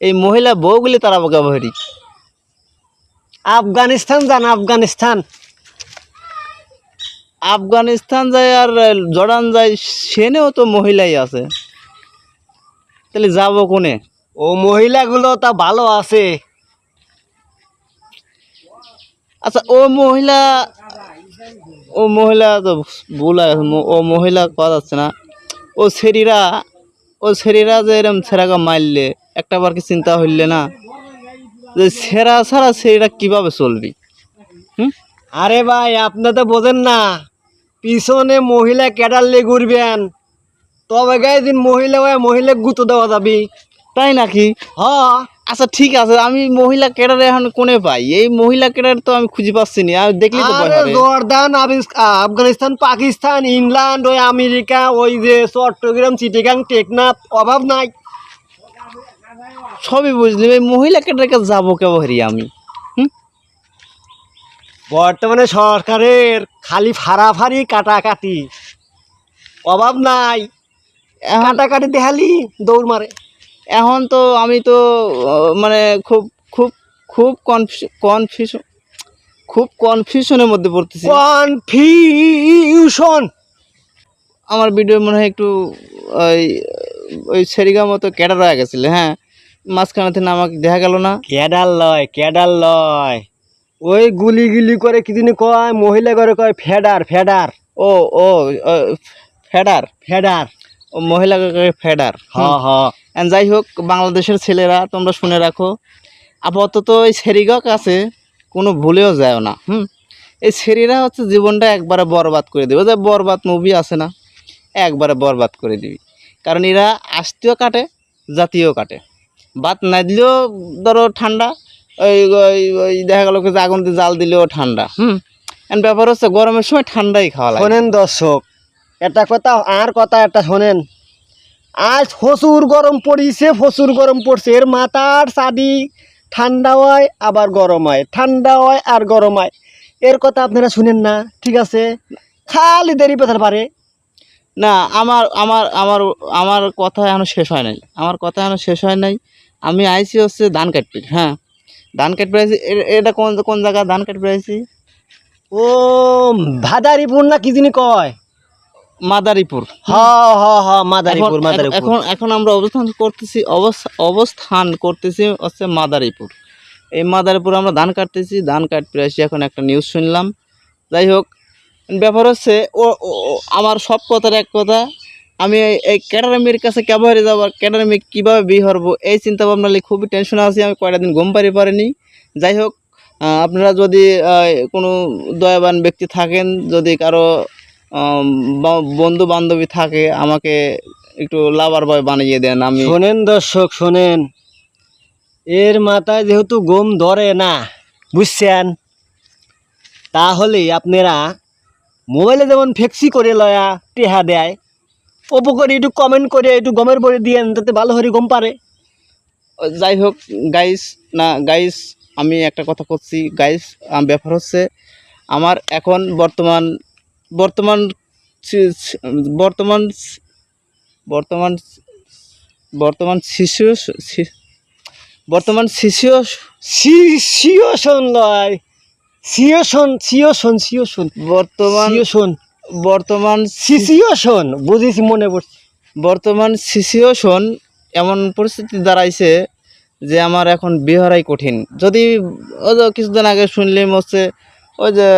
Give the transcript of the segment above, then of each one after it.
এই মহিলা বউগুলি তারা ব্যবহারী। আফগানিস্তান যান, আফগানিস্তান। আফগানিস্তান যায় আর জর্ডান যায়, সেনেও তো মহিলাই আছে, তাহলে যাবো কোনে? ও মহিলাগুলো তা ভালো আছে। আচ্ছা ও মহিলা তো ভুল আছে, ও মহিলা পাওয়া যাচ্ছে না। ও ছেড়িরা যে এরম ছেড়াকে মারলে একটা বার কি চিন্তা হইলে না যে ছেঁড়া ছাড়া ছেড়িরা কিভাবে চলবি? হুম। আরে ভাই, আপনি তো বোঝেন না, পিছনে মহিলা ক্যাডারলে ঘুরবেন, তবে গায়ে দিন মহিলা হয় মহিলা গুঁতো দেওয়া যাবি। তাই নাকি? হ। আচ্ছা ঠিক আছে, আমি মহিলা ক্যাডারে এখন কোনে পাই? এই মহিলা ক্যাডার তো আমি খুঁজে পাচ্ছি না, আমি দেখলি তো ভয় আরে হবে। জর্দান, আফগানিস্তান, পাকিস্তান, ইংল্যান্ড, ওই আমেরিকা, ওই যে চট্টগ্রাম, চিটিগাং, টেকনাফ, অভাব নাই। সবই বুঝলি, এই মহিলা ক্যাডারকে যাবো কেবহারি আমি? হুম। বর্তমানে সরকারের খালি ফাড়াফাড়ি কাটাকাটি, অভাব নাই। এখন কাটাকাটি দেখালি দৌড় মারে। এখন তো আমি তো মানে খুব খুব খুব কনফিউশন, খুব কনফিউশনের মধ্যে পড়তেছি। কনফিউশন। আমার ভিডিও মনে হয় একটু ওই ওই সেরিগা মতো ক্যাডার হয়ে গেছিল। হ্যাঁ, মাঝখানে থেকে আমাকে দেখা গেল না। ক্যাডার লয়, ক্যাডার লয়, ওই গুলি গুলি করে কি দিনে কয়, মহিলা করে কয় ফেডার, ফেডার। ও ও ও, ফেডার। ফেডার। ও মহিলা ফেডার। হ হ। যাই হোক, বাংলাদেশের ছেলেরা তোমরা শুনে রাখো, আপাতত এই সেরিগা কাছে কোনো ভুলেও যায় না। এই সেরিরা হচ্ছে জীবনটা একবারে বরবাদ করে দেবে। যে বরবাদ মুভি আছে না, একবারে বরবাদ করে দিবি। কারণ এরা আস্তিও কাটে, জাতীয় কাটে। বাত না দিলেও ধরো ঠান্ডা, ওই ওই ওই দেখা গেল যে আগুন দিয়ে জাল দিলেও ঠান্ডা। এন্ড ব্যাপার হচ্ছে গরমের সময় ঠান্ডাই খাওয়া লাগে। শোনেন দর্শক, একটা কথা আর কথা একটা শোনেন। আজ প্রচুর গরম পড়িছে, প্রচুর গরম পড়ছে। এর মাথার চাঁদি ঠান্ডা হয় আবার গরম হয়, ঠান্ডা হয় আর গরম হয়। এর কথা আপনারা শুনেন না, ঠিক আছে? খালি দেরি পেতার পারে। না, আমার আমার আমার আমার কথা এখনো শেষ হয় নাই, আমার কথা এখনো শেষ হয় নাই। আমি আইছি হচ্ছে ধান কাটতে। হ্যাঁ, ধান কাটতে আইছি। এটা কোন কোন জায়গা ধান কাটতে আইছি? ও ভাদারিপুর না কি যিনি কয়? মাদারীপুর। হ হ হ, মাদারীপুর, মাদারীপুর। এখন এখন আমরা অবস্থান করতেছি হচ্ছে মাদারীপুর। এই মাদারীপুর আমরা ধান কাটতেছি, ধান কাটতে আসি। এখন একটা নিউজ শুনলাম। যাই হোক, ব্যাপার হচ্ছে আমার সব কথার এক কথা, আমি এই ক্যাডারেমির কাছে কেবারে যাবো, আর ক্যাডারেমি কীভাবে বিয়ে হবো এই চিন্তা ভাবনা নিয়ে খুবই টেনশনে আছি। আমি কয়টা দিন ঘুম পারিনি। যাই হোক, আপনারা যদি কোনো দয়াবান ব্যক্তি থাকেন, যদি কারো বন্ধু বান্ধবী থাকে, আমাকে একটু লাভার বয় বানিয়ে দেন। আমি শোনেন দর্শক, শোনেন, এর মাথায় যেহেতু গম ধরে না, বুঝছেন, তাহলে আপনারা মোবাইলে যেমন ফেক্সি করে লয়া টেহা দেয়, অপু করে একটু কমেন্ট করে একটু গমের পরে দিয়েন, যাতে ভালো হরি গম পারে। যাই হোক গাইস, না গাইস, আমি একটা কথা করছি গাইস। ব্যাপার হচ্ছে আমার এখন বর্তমান বর্তমান বর্তমান বর্তমান বর্তমান শিশু বর্তমান শিশু সিওশন লয়, সিওশন বর্তমান সিওশন বর্তমান সিওশন, বুঝেছি, মনে পড়ছে। বর্তমান সিচুয়েশন এমন পরিস্থিতি দাঁড়াইছে যে আমার এখন বিয়ে হারাই কঠিন। যদি ওই যে কিছুদিন আগে শুনলাম হচ্ছে ওই যে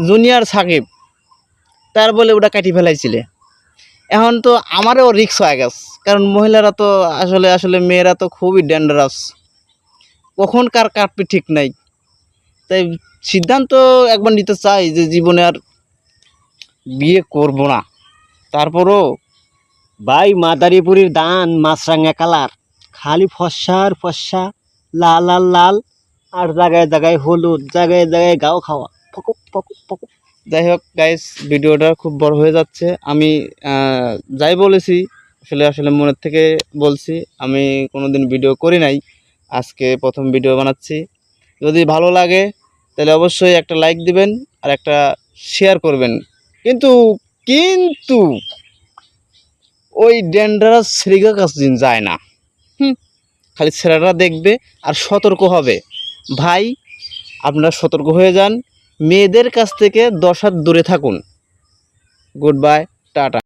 জুনিয়র সাকিব, তার বলে ওটা কাটি ফেলাইছিলে। এখন তো আমারও রিস্ক হয়ে গেছে, কারণ মহিলারা তো আসলে আসলে মেয়েরা তো খুবই ডেঞ্জারাস, কখন কার কাটবে ঠিক নাই। তাই সিদ্ধান্ত একবার নিতে চাই যে জীবনে আর বিয়ে করব না। তারপরও ভাই, মাদারীপুরের দান মাছরাঙা কালার, খালি ফর্সার ফর্সা, লাল লাল লাল, আর জায়গায় জায়গায় হলুদ, জায়গায় জায়গায় গাও খাওয়া, ফকুক ফকুক ফকুক। যাই হোক গাইস, ভিডিওটা খুব বড় হয়ে যাচ্ছে। আমি যাই বলেছি আসলে আসলে মনের থেকে বলছি। আমি কোনোদিন ভিডিও করি নাই, আজকে প্রথম ভিডিও বানাচ্ছি। যদি ভালো লাগে তাহলে অবশ্যই একটা লাইক দিবেন আর একটা শেয়ার করবেন। কিন্তু কিন্তু ওই ডেঞ্জারাস ছেলেটার কাছে দিন যায় না। খালি ছেলেরা দেখবে আর সতর্ক হবে। ভাই আপনারা সতর্ক হয়ে যান, মেয়েদের কাছ থেকে 10 হাত দূরে থাকুন। Good bye, tata.